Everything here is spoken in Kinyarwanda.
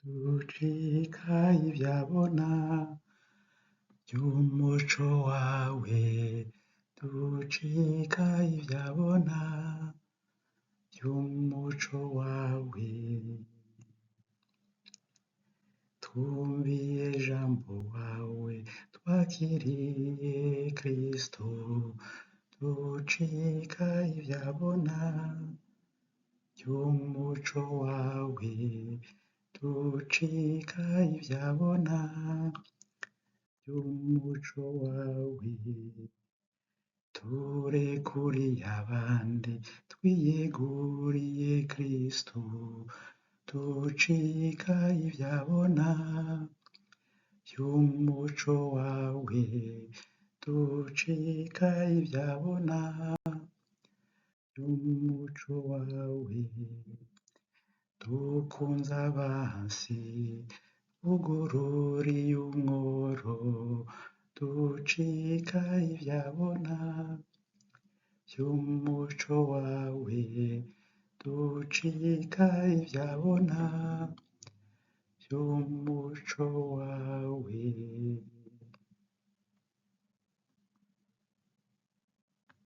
ducika ibyabona by'umuco wawe, ducika ibyabona by'umuco wawe. Twumviye ijambo wawe, twakiriye Kristo, ducika ibyabona by'umuco wawe, ducika ibyabona by'umuco wawe. Turekuriye abandi, twiyeguriye Kristo, ducika ibyabona by'umuco wawe, ducika ibyabona by'umuco wawe. Dukunze abansi, ugororiye umworo, ducika ibyabona by'umuco wawe, ducika ibyabona by'umuco wawe.